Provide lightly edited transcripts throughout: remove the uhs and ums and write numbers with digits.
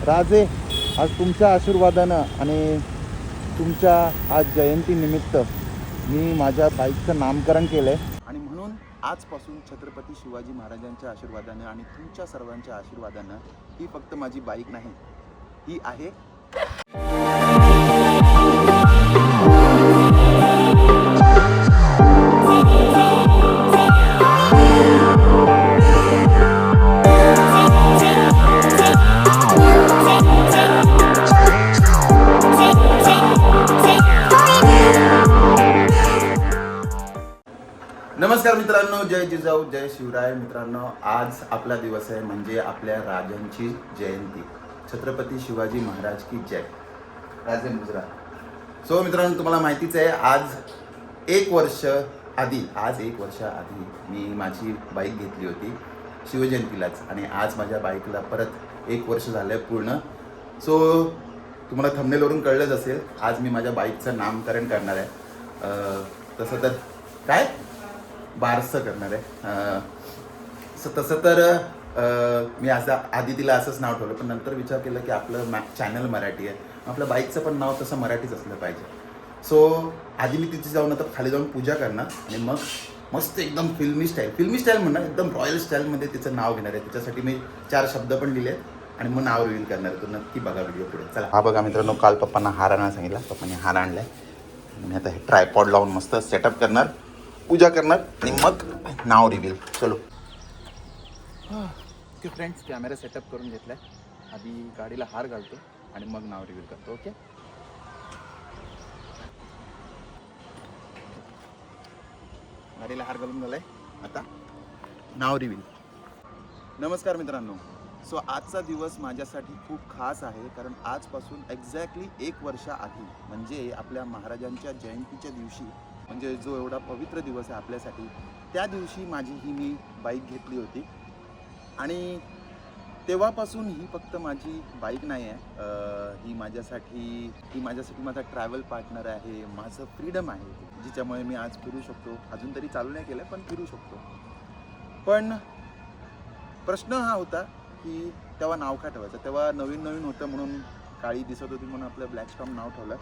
राजे, आज तुमच्या आशीर्वादानं आणि तुमच्या आज जयंतीनिमित्त मी माझ्या बाईकचं नामकरण केलं आहे आणि म्हणून आजपासून छत्रपती शिवाजी महाराजांच्या आशीर्वादानं आणि तुमच्या सर्वांच्या आशीर्वादानं ही फक्त माझी बाईक नाही, ही आहे नमस्कार मित्रांनो, जय जिजाऊ जय शिवराय. मित्रांनो, आज आपला दिवस आहे म्हणजे आपल्या राजांची जयंती. छत्रपती शिवाजी महाराज की जय. राजे मुजरा. सो मित्रांनो, तुम्हाला माहितीच आहे आज एक वर्ष आधी मी माझी बाईक घेतली होती शिवजयंतीलाच आणि आज माझ्या बाईकला परत एक वर्ष झालं आहे पूर्ण. सो तुम्हाला थंबनेलवरून कळलंच असेल, आज मी माझ्या बाईकचं नामकरण करणार आहे. तसं तर काय बारसं करणार आहे. तसं तर मी आधी तिला असंच नाव ठेवलं, पण नंतर विचार केला की आपलं चॅनल मराठी आहे, आपलं बाईकचं पण नाव तसं मराठीच असलं पाहिजे. सो आधी मी तिथे जाऊन आता खाली जाऊन पूजा करणार आणि मग मस्त एकदम फिल्मी स्टाईल म्हणणार, एकदम रॉयल स्टाईलमध्ये तिचं नाव घेणार आहे. त्याच्यासाठी मी 4 शब्द पण दिले आणि मग नाव रिव्हील करणार आहे. तो नक्की बघा व्हिडिओ पुढे. चला, हा बघा मित्रांनो, काल पप्पांना हार आणायला सांगितला, पप्पांनी हार आणलाय. मी आता हे ट्रायपॉड लावून मस्त सेटअप करणार, पूजा करणार आणि मग नाव रिव्हील. चलो. ओके फ्रेंड्स, कॅमेरा सेटअप करून घेतलाय. आधी गाडीला हार घालतो आणि मग नाव रिव्हील करतो. ओके, गाडीला हार घालून झालाय, आता नाव रिव्हील. नमस्कार मित्रांनो. सो आजचा दिवस माझ्यासाठी खूप खास आहे, कारण आजपासून एक्झॅक्टली 1 वर्ष आधी म्हणजे आपल्या महाराजांच्या जयंतीच्या दिवशी, म्हणजे जो एवढा पवित्र दिवस आहे आपल्यासाठी, त्या दिवशी मी बाईक घेतली होती. आणि तेव्हापासून ही फक्त माझी बाईक नाही आहे, ही माझ्यासाठी माझा ट्रॅव्हल पार्टनर आहे, माझं फ्रीडम आहे, जिच्यामुळे मी आज फिरू शकतो. अजून तरी चालू नाही केलं, पण फिरू शकतो. पण प्रश्न हा होता की तेव्हा नाव काय ठेवायचं. तेव्हा नवीन होतं म्हणून काळी दिसत होती म्हणून आपलं ब्लॅक स्टॉर्म नाव ठेवलं.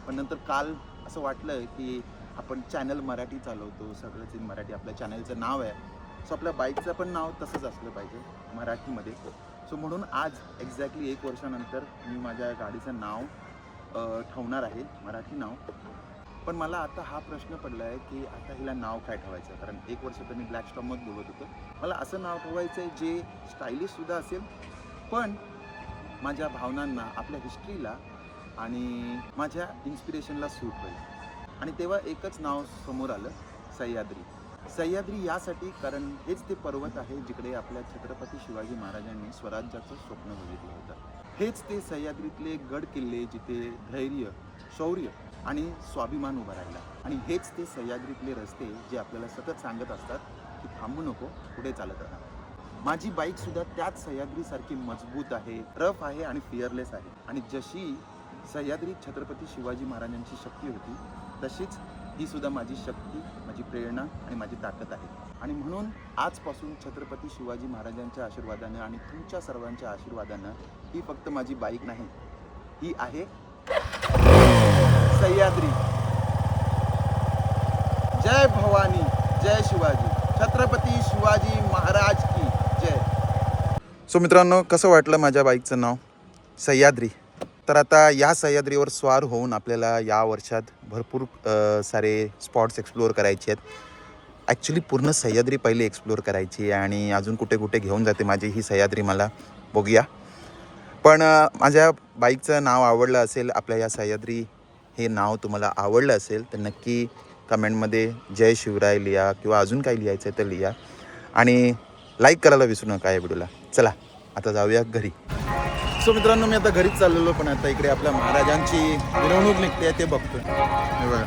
पण नंतर काल असं वाटलं की आपण चॅनल मराठी चालवतो, सगळंच इन मराठी आपल्या चॅनलचं नाव आहे. सो आपल्या बाईकचं पण नाव तसंच असलं पाहिजे, मराठीमध्ये. सो म्हणून आज एक्झॅक्टली 1 वर्षानंतर मी माझ्या गाडीचं नाव ठेवणार आहे, मराठी नाव. पण मला आता हा प्रश्न पडला आहे की आता हिला नाव काय ठेवायचं. कारण 1 वर्ष तर मी ब्लॅक स्टॉर्मच बोलत होतो. मला असं नाव ठेवायचं आहे जे स्टायलिशसुद्धा असेल, पण माझ्या भावनांना, आपल्या हिस्ट्रीला आणि माझ्या इन्स्पिरेशनला सूट होईल. आणि तेव्हा एकच नाव समोर आलं, सह्याद्री. सह्याद्री यासाठी कारण हेच ते पर्वत आहे जिकडे आपल्या छत्रपती शिवाजी महाराजांनी स्वराज्याचं स्वप्न बघितलं होतं. हेच ते सह्याद्रीतले गड किल्ले जिथे धैर्य, शौर्य आणि स्वाभिमान उभा राहिला. आणि हेच ते सह्याद्रीतले रस्ते जे आपल्याला सतत सांगत असतात की थांबू नको, पुढे चालत राहा. माझी बाईकसुद्धा त्याच सह्याद्रीसारखी मजबूत आहे, रफ आहे आणि फिअरलेस आहे. आणि जशी सह्याद्री छत्रपती शिवाजी महाराजांची शक्ती होती, तशीच ही सुद्धा माझी शक्ती, माझी प्रेरणा आणि माझी ताकद आहे. आणि म्हणून आजपासून छत्रपती शिवाजी महाराजांच्या आशीर्वादानं आणि तुमच्या सर्वांच्या आशीर्वादानं ही फक्त माझी बाईक नाही, ही आहे सह्याद्री. जय भवानी, जय शिवाजी, छत्रपती शिवाजी महाराज की जय. सो मित्रांनो, कसं वाटलं माझ्या बाईकचं नाव सह्याद्री. तर आता या सह्याद्रीवर स्वार होऊन आपल्याला या वर्षात भरपूर सारे स्पॉट्स एक्सप्लोअर करायचे आहेत. ॲक्च्युली पूर्ण सह्याद्री पहिले एक्सप्लोअर करायची आहे आणि अजून कुठे कुठे घेऊन जाते माझी ही सह्याद्री मला, बघूया. पण माझ्या बाईकचं नाव आवडलं असेल, आपल्या या सह्याद्री हे नाव तुम्हाला आवडलं असेल तर नक्की कमेंटमध्ये जय शिवराय लिहा किंवा अजून काही लिहायचं आहे तर लिहा. आणि लाईक करायला विसरू नका या व्हिडिओला. चला आता जाऊया घरी. सो मित्रांनो, मी आता घरीच चाललेलो, पण आता इकडे आपल्या महाराजांची मिरवणूक निघते ते बघतो. हे बघा.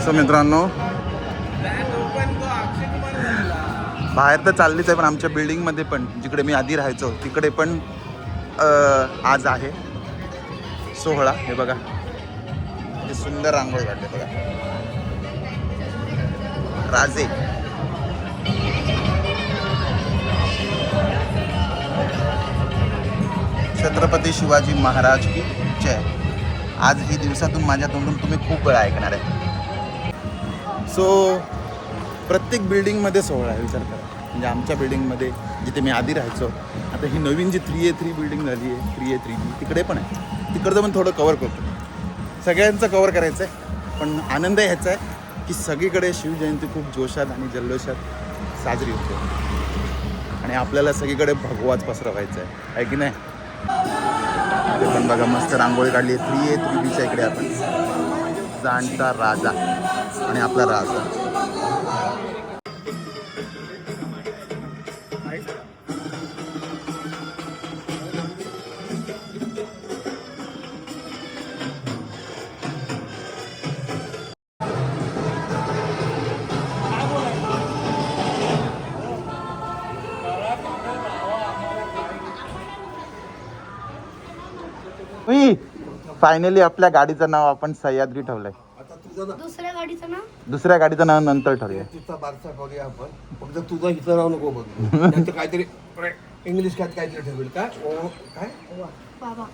सो मित्रांनो, बाहेर तर चाललीच आहे, पण आमच्या बिल्डिंगमध्ये पण जिकडे मी आधी राहायचो तिकडे पण आज आहे सोहळा. हे बघा, हे सुंदर रांगोळी काढले बघा. राजे छत्रपती शिवाजी महाराज की जय. आज ही दिवसातून माझ्या तोंडून तुम्ही खूप वेळा ऐकणार आहे. सो प्रत्येक बिल्डिंगमध्ये सोहळा आहे, विचार करा. म्हणजे आमच्या बिल्डिंगमध्ये जिथे मी आधी राहायचो, आता ही नवीन जी 3A3 बिल्डिंग झाली आहे, 3A3B, तिकडे पण आहे. तिकडचं पण थोडं कवर करतो. सगळ्यांचं कवर करायचं आहे, पण आनंद ह्याचा आहे की सगळीकडे शिवजयंती खूप जोशात आणि जल्लोषात साजरी होते आणि आपल्याला सगळीकडे भगवाच पसरवायचं आहे की नाही. ते पण बघा, मस्त रांगोळी काढली आहे 3A3Bच्या इकडे. आपण जाणता राजा आणि आपला राजा. फायनली आपल्या गाडीचं नाव आपण सह्याद्री ठेवलंय. दुसऱ्या गाडीचं नाव नंतर ठरवूया. तुझा बारसा करूया आपण. फक्त तुझं हिचं नाव नको बघ. काहीतरी इंग्लिश काहीतरी ठेवेल काय काय बाबा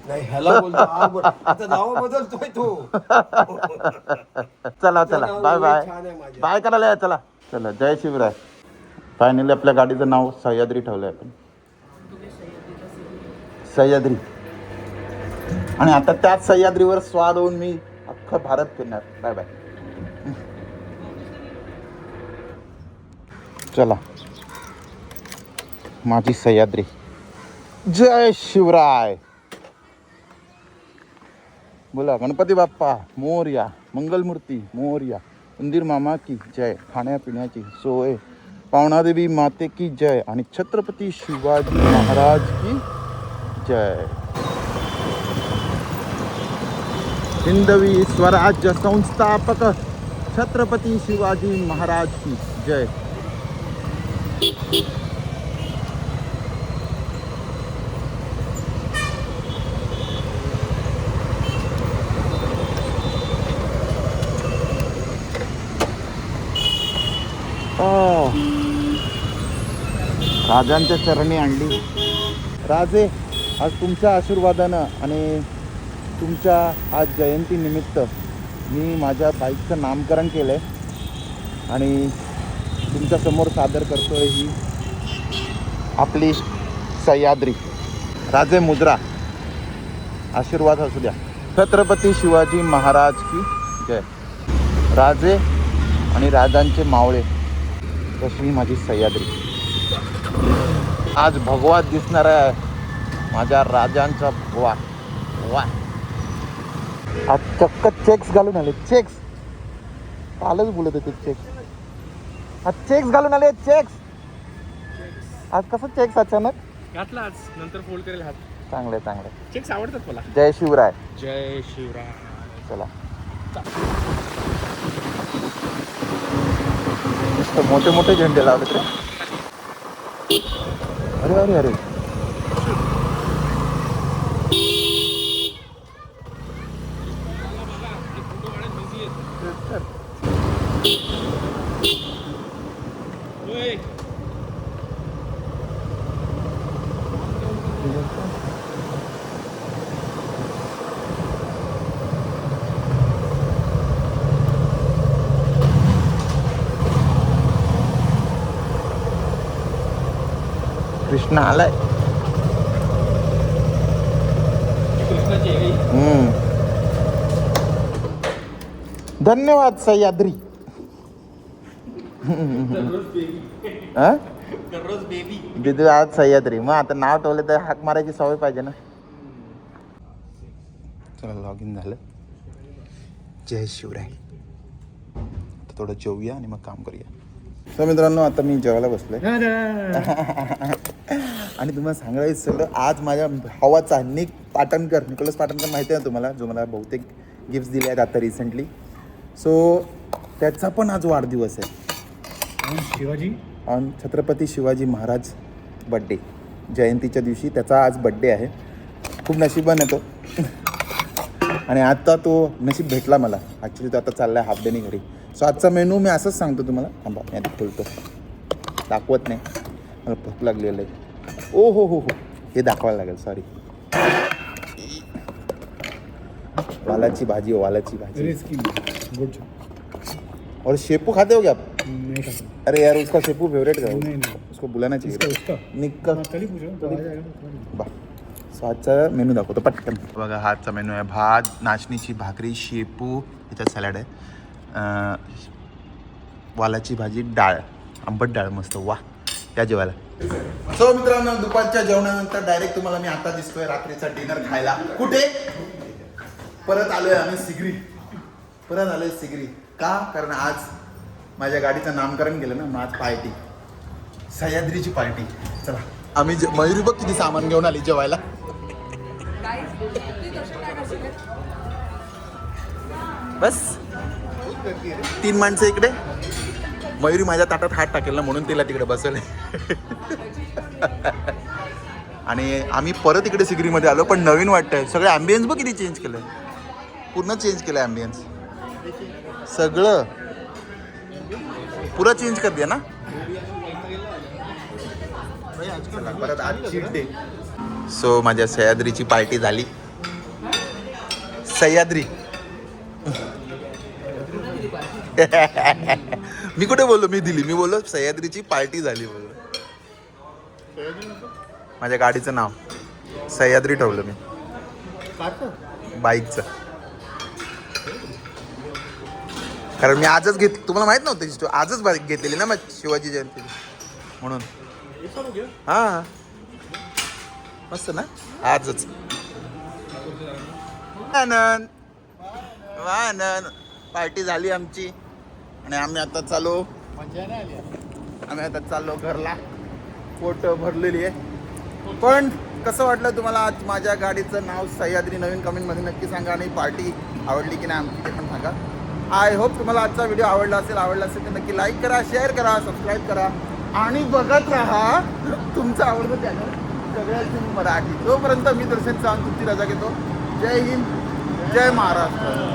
नाही ह्याला बोलतो. आता नाव बदलतोय तो. चला चला, बाय बाय बाय करायला या. चला चला, जय शिवराय. फायनली आपल्या गाडीचं नाव सह्याद्री ठेवलंय आपण, सह्याद्री. आणि आता त्याच सह्याद्रीवर स्वाद होऊन मी अख्खं भारत फिरणार. Bye bye. चला, माझी सह्याद्री. जय शिवराय. बोला गणपती बाप्पा मोरया, मंगलमूर्ती मोरया, उंदीर मामा की जय, खाण्यापिण्याची सोय, पावणादेवी माते की जय आणि छत्रपती शिवाजी महाराज की जय. हिंदवी स्वराज्य संस्थापक छत्रपती शिवाजी महाराज की जय. राजांच्या चरणी आणली. राजे, आज तुमच्या आशीर्वादानं आणि तुमच्या आज जयंतीनिमित्त मी माझ्या बाईकचं नामकरण केलं आहे आणि तुमच्यासमोर सादर करतो आहे ही आपली सह्याद्री. राजे मुद्रा, आशीर्वाद असू द्या. छत्रपती शिवाजी महाराज की जय. राजे आणि राजांचे मावळे तशी माझी सह्याद्री. आज भगवा दिसणार आहे माझ्या राजांचा भगवा. वा, आज चक्क चेक्स घालून आले. चेक्स कालच बोलत होते. चेक्स आज चेक्स घालून आले. चेक्स आज कसं चेक्स अचानक घातला आज, नंतर फोल्ड करेल हात. चांगले चांगले. चेक्स आवडतात मला. जय शिवराय. जय शिवराय. चला. मोठे मोठे झेंडे लावले रे. अरे अरे अरे कृष्ण आलाय. कृष्णाची आहे का धन्यवाद सह्याद्री. हा? दररोज बेबी. दिदी आज सह्याद्री. मग आता नाव ठेवलं तर हाक मारायची सवय पाहिजे ना. चला लॉग इन झालं. जय शिवराय. आता थोडं जेवूया आणि मग काम करूया. तर मित्रांनो आता मी जेवायला बसलोय आणि तुम्हाला सांगायचं सगळं आज माझ्या भावाचा निकोलस पाटणकर माहिती आहे ना तुम्हाला, जो मला बहुतेक गिफ्ट्स दिले आहेत आता रिसेंटली. सो त्याचा पण आज वाढदिवस आहे. शिवाजी ऑन छत्रपती शिवाजी महाराज बड्डे जयंतीच्या दिवशी त्याचा आज बड्डे आहे. खूप नशिबान आहे तो आणि आता तो नशीब भेटला मला. ॲक्च्युली तो आता चालला आहे हाफ डेनी घरी. सो आजचा मेनू मी असंच सांगतो तुम्हाला. थांबा मी आधी खोलतो, दाखवत नाही मला भूक लागलेलं आहे. ओ हो हो हो हे दाखवायला लागेल. सॉरी. वालाची भाजी. वालाची भाजी और शेपू खाते हो क्या आप? नहीं खाता. अरे यार उसका शेपू फेवरेट है. नहीं, नहीं. उसको बुलाना चाहिए. उसका निक्का. कल पूछो बा. सो आजचा मेनू दाखवतो पटकन. बघा हा आजचा मेनू आहे. भात, नाचणीची भाकरी, शेपू, याच्यात सॅलड आहे, वालाची भाजी, डाळ, आंबट डाळ मस्त. वा या जेवायला. सो मित्रांनो दुपारच्या जेवणानंतर डायरेक्ट तुम्हाला मी आता दिसतोय रात्रीचा डिनर खायला. कुठे परत आलोय आम्ही सिगरी. परत आलोय सिगरी. का? कारण आज माझ्या गाडीचं नामकरण केलं ना. मग आज पार्टी, सह्याद्रीची पार्टी. चला आम्ही मयुरी बघ किती सामान घेऊन आली जेवायला. बस 3 माणसं इकडे. मयुरी माझ्या ताटात हात टाकेल ना म्हणून तिला तिकडे बसवलंय. आणि आम्ही परत इकडे सिगरीमध्ये आलो. पण नवीन वाटतंय सगळं. ॲम्बियन्स बघ किती चेंज केलंय. पूर्ण चेंज केलं ॲम्बियन्स. सगळं पुरा चेंज कर दिया ना. परत आज चीट डे. सो माझ्या सह्याद्रीची पार्टी झाली. सह्याद्री मी कुठे बोललो मी दिली. मी बोललो सह्याद्रीची पार्टी झाली बोललो. माझ्या गाडीचं नाव सह्याद्री ठेवलं मी. बाईकचं. कारण मी आजच तुम्हाला माहित नव्हतं आजच बाईक घेतलेली ना मग शिवाजी जयंती म्हणून. हा मस्त ना. आजच आनंद आनंद पार्टी झाली आमची आणि आम्ही आता चाललो घरला. पोट भरलेली आहे. पण कसं वाटलं तुम्हाला आज माझ्या गाडीचं नाव सह्याद्री? नवीन कमेंटमध्ये नक्की सांगा. आणि पार्टी आवडली की नाही आमची ते पण सांगा. आय होप तुम्हाला आजचा व्हिडिओ आवडला असेल तर नक्की लाईक करा, शेअर करा, सबस्क्राईब करा आणि बघत राहा तुमचं आवडतं चॅनल सगळ्यात मराठी. तोपर्यंत मी दर्शन सावंत तुमची रजा घेतो. जय हिंद, जय महाराष्ट्र.